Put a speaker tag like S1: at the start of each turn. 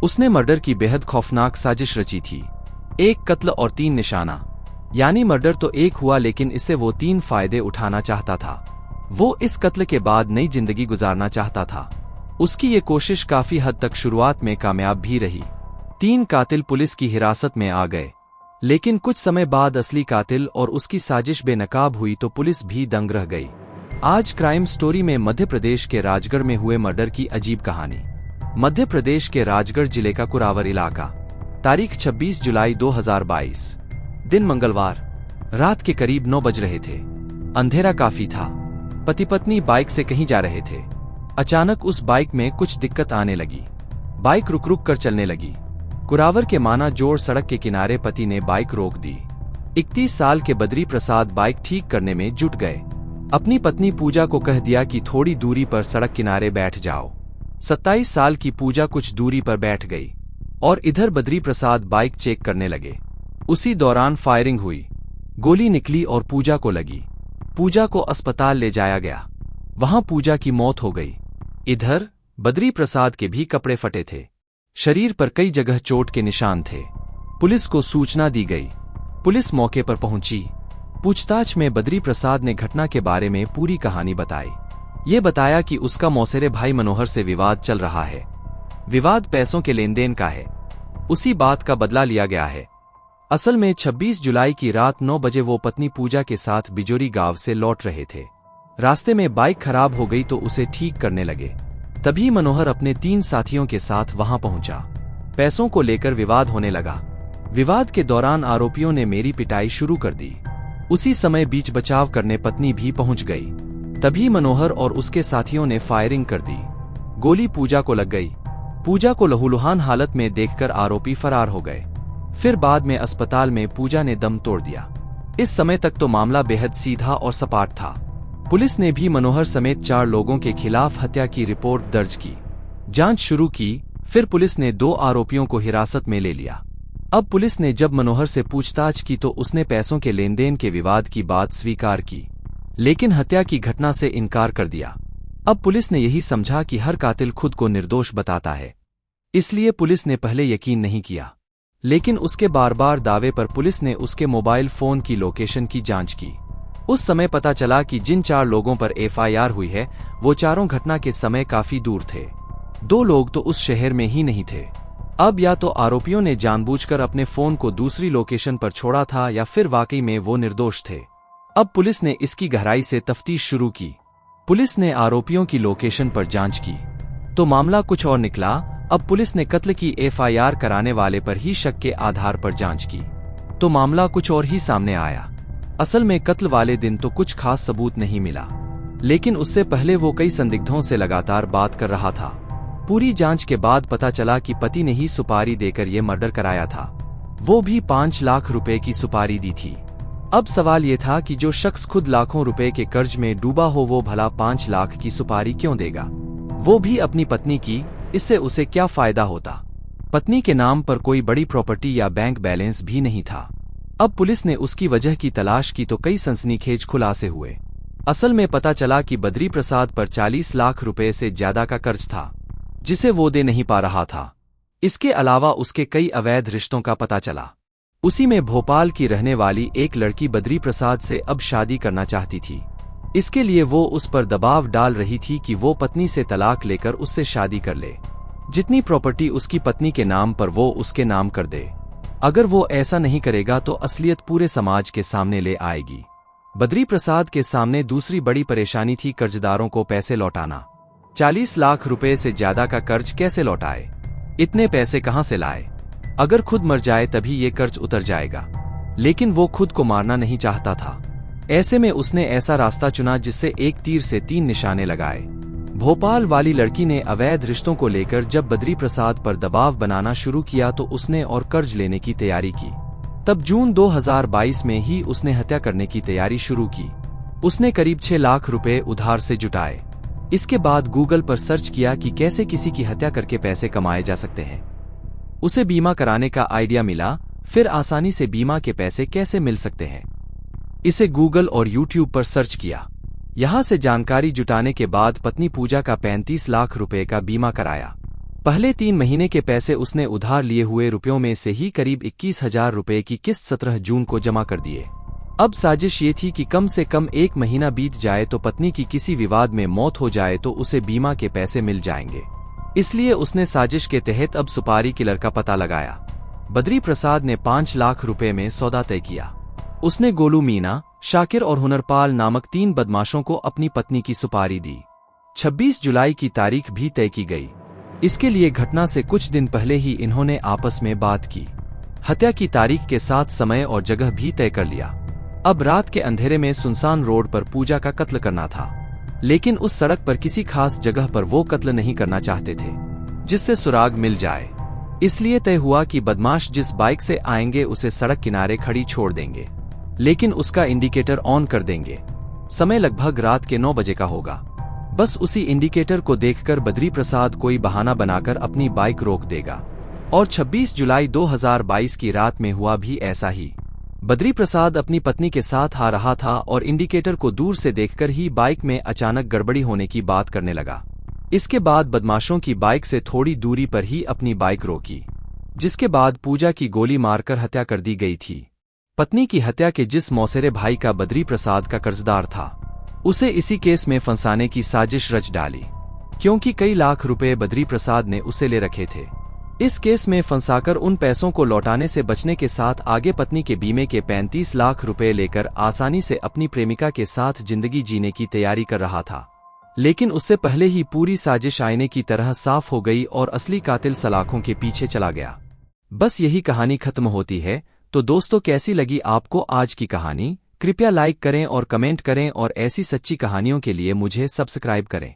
S1: उसने मर्डर की बेहद खौफनाक साजिश रची थी। एक कत्ल और 3 निशाना, यानी मर्डर तो एक हुआ, लेकिन इससे वो 3 फायदे उठाना चाहता था। वो इस कत्ल के बाद नई जिंदगी गुजारना चाहता था। उसकी ये कोशिश काफी हद तक शुरुआत में कामयाब भी रही। 3 कातिल पुलिस की हिरासत में आ गए, लेकिन कुछ समय बाद असली कातिल और उसकी साजिश बेनकाब हुई तो पुलिस भी दंग रह गई। आज क्राइम स्टोरी में मध्य प्रदेश के राजगढ़ में हुए मर्डर की अजीब कहानी। मध्य प्रदेश के राजगढ़ जिले का कुरावर इलाका, तारीख 26 जुलाई 2022, दिन मंगलवार, रात के करीब 9 बज रहे थे। अंधेरा काफी था। पति पत्नी बाइक से कहीं जा रहे थे। अचानक उस बाइक में कुछ दिक्कत आने लगी। बाइक रुक रुक कर चलने लगी। कुरावर के माना जोड़ सड़क के किनारे पति ने बाइक रोक दी। 31 साल के बद्री प्रसाद बाइक ठीक करने में जुट गए। अपनी पत्नी पूजा को कह दिया कि थोड़ी दूरी पर सड़क किनारे बैठ जाओ। 27 साल की पूजा कुछ दूरी पर बैठ गई और इधर बद्री प्रसाद बाइक चेक करने लगे। उसी दौरान फायरिंग हुई। गोली निकली और पूजा को लगी। पूजा को अस्पताल ले जाया गया। वहां पूजा की मौत हो गई। इधर बद्री प्रसाद के भी कपड़े फटे थे। शरीर पर कई जगह चोट के निशान थे। पुलिस को सूचना दी गई। पुलिस मौके पर पहुंची। पूछताछ में बद्री प्रसाद ने घटना के बारे में पूरी कहानी बताई। ये बताया कि उसका मौसेरे भाई मनोहर से विवाद चल रहा है। विवाद पैसों के लेन देन का है। उसी बात का बदला लिया गया है। असल में 26 जुलाई की रात 9 बजे वो पत्नी पूजा के साथ बिजोरी गांव से लौट रहे थे। रास्ते में बाइक खराब हो गई तो उसे ठीक करने लगे। तभी मनोहर अपने 3 साथियों के साथ वहां पहुंचा। पैसों को लेकर विवाद होने लगा। विवाद के दौरान आरोपियों ने मेरी पिटाई शुरू कर दी। उसी समय बीच बचाव करने पत्नी भी पहुंच गई। तभी मनोहर और उसके साथियों ने फायरिंग कर दी। गोली पूजा को लग गई। पूजा को लहूलुहान हालत में देखकर आरोपी फरार हो गए। फिर बाद में अस्पताल में पूजा ने दम तोड़ दिया। इस समय तक तो मामला बेहद सीधा और सपाट था। पुलिस ने भी मनोहर समेत 4 लोगों के खिलाफ हत्या की रिपोर्ट दर्ज की। जांच शुरू की। फिर पुलिस ने 2 आरोपियों को हिरासत में ले लिया। अब पुलिस ने जब मनोहर से पूछताछ की तो उसने पैसों के लेन देन के विवाद की बात स्वीकार की, लेकिन हत्या की घटना से इनकार कर दिया। अब पुलिस ने यही समझा कि हर कातिल खुद को निर्दोष बताता है, इसलिए पुलिस ने पहले यकीन नहीं किया। लेकिन उसके बार बार दावे पर पुलिस ने उसके मोबाइल फोन की लोकेशन की जांच की। उस समय पता चला कि जिन 4 लोगों पर एफआईआर हुई है वो चारों घटना के समय काफी दूर थे। 2 लोग तो उस शहर में ही नहीं थे। अब या तो आरोपियों ने जानबूझकर अपने फोन को दूसरी लोकेशन पर छोड़ा था या फिर वाकई में वो निर्दोष थे। अब पुलिस ने इसकी गहराई से तफ्तीश शुरू की। पुलिस ने आरोपियों की लोकेशन पर जांच की तो मामला कुछ और निकला। अब पुलिस ने कत्ल की एफआईआर कराने वाले पर ही शक के आधार पर जांच की तो मामला कुछ और ही सामने आया। असल में कत्ल वाले दिन तो कुछ खास सबूत नहीं मिला, लेकिन उससे पहले वो कई संदिग्धों से लगातार बात कर रहा था। पूरी जांच के बाद पता चला कि पति ने ही सुपारी देकर ये मर्डर कराया था। वो भी 5 लाख रुपए की सुपारी दी थी। अब सवाल ये था कि जो शख्स खुद लाखों रुपए के कर्ज में डूबा हो वो भला 5 लाख की सुपारी क्यों देगा, वो भी अपनी पत्नी की। इससे उसे क्या फायदा होता। पत्नी के नाम पर कोई बड़ी प्रॉपर्टी या बैंक बैलेंस भी नहीं था। अब पुलिस ने उसकी वजह की तलाश की तो कई सनसनीखेज खुलासे हुए। असल में पता चला कि बद्री प्रसाद पर 40 लाख रुपए से ज्यादा का कर्ज था, जिसे वो दे नहीं पा रहा था। इसके अलावा उसके कई अवैध रिश्तों का पता चला। उसी में भोपाल की रहने वाली एक लड़की बद्री प्रसाद से अब शादी करना चाहती थी। इसके लिए वो उस पर दबाव डाल रही थी कि वो पत्नी से तलाक लेकर उससे शादी कर ले। जितनी प्रॉपर्टी उसकी पत्नी के नाम पर वो उसके नाम कर दे। अगर वो ऐसा नहीं करेगा तो असलियत पूरे समाज के सामने ले आएगी। बद्री प्रसाद के सामने दूसरी बड़ी परेशानी थी कर्जदारों को पैसे लौटाना। 40 लाख रुपए से ज्यादा का कर्ज कैसे लौटाए, इतने पैसे कहां से लाए। अगर खुद मर जाए तभी ये कर्ज उतर जाएगा, लेकिन वो खुद को मारना नहीं चाहता था। ऐसे में उसने ऐसा रास्ता चुना जिससे एक तीर से 3 निशाने लगाए। भोपाल वाली लड़की ने अवैध रिश्तों को लेकर जब बद्री प्रसाद पर दबाव बनाना शुरू किया तो उसने और कर्ज लेने की तैयारी की। तब जून 2022 में ही उसने हत्या करने की तैयारी शुरू की। उसने करीब 6 लाख रुपए उधार से जुटाए। इसके बाद गूगल पर सर्च किया कि कैसे किसी की हत्या करके पैसे कमाए जा सकते हैं। उसे बीमा कराने का आइडिया मिला। फिर आसानी से बीमा के पैसे कैसे मिल सकते हैं, इसे गूगल और यूट्यूब पर सर्च किया। यहां से जानकारी जुटाने के बाद पत्नी पूजा का 35 लाख रुपए का बीमा कराया। पहले 3 महीने के पैसे उसने उधार लिए हुए रुपयों में से ही करीब 21,000 रुपये की किस्त 17 जून को जमा कर दिए। अब साजिश ये थी कि कम से कम 1 महीना बीत जाए तो पत्नी की किसी विवाद में मौत हो जाए तो उसे बीमा के पैसे मिल जाएंगे। इसलिए उसने साजिश के तहत अब सुपारी किलर का पता लगाया। बद्री प्रसाद ने 5 लाख रुपए में सौदा तय किया। उसने गोलू, मीना, शाकिर और हुनरपाल नामक 3 बदमाशों को अपनी पत्नी की सुपारी दी। 26 जुलाई की तारीख भी तय की गई। इसके लिए घटना से कुछ दिन पहले ही इन्होंने आपस में बात की। हत्या की तारीख के साथ समय और जगह भी तय कर लिया। अब रात के अंधेरे में सुनसान रोड पर पूजा का कत्ल करना था, लेकिन उस सड़क पर किसी खास जगह पर वो कत्ल नहीं करना चाहते थे जिससे सुराग मिल जाए। इसलिए तय हुआ कि बदमाश जिस बाइक से आएंगे उसे सड़क किनारे खड़ी छोड़ देंगे, लेकिन उसका इंडिकेटर ऑन कर देंगे। समय लगभग रात के 9 बजे का होगा। बस उसी इंडिकेटर को देखकर बद्री प्रसाद कोई बहाना बनाकर अपनी बाइक रोक देगा। और 26 जुलाई 2022 की रात में हुआ भी ऐसा ही। बद्री प्रसाद अपनी पत्नी के साथ आ रहा था और इंडिकेटर को दूर से देखकर ही बाइक में अचानक गड़बड़ी होने की बात करने लगा। इसके बाद बदमाशों की बाइक से थोड़ी दूरी पर ही अपनी बाइक रोकी, जिसके बाद पूजा की गोली मारकर हत्या कर दी गई थी। पत्नी की हत्या के जिस मौसेरे भाई का बद्री प्रसाद का कर्जदार था, उसे इसी केस में फंसाने की साजिश रच डाली, क्योंकि कई लाख रुपए बद्री प्रसाद ने उसे ले रखे थे। इस केस में फंसाकर उन पैसों को लौटाने से बचने के साथ आगे पत्नी के बीमे के 35 लाख रुपए लेकर आसानी से अपनी प्रेमिका के साथ जिंदगी जीने की तैयारी कर रहा था। लेकिन उससे पहले ही पूरी साजिश आईने की तरह साफ हो गई और असली कातिल सलाखों के पीछे चला गया। बस यही कहानी खत्म होती है। तो दोस्तों, कैसी लगी आपको आज की कहानी? कृपया लाइक करें और कमेंट करें और ऐसी सच्ची कहानियों के लिए मुझे सब्सक्राइब करें।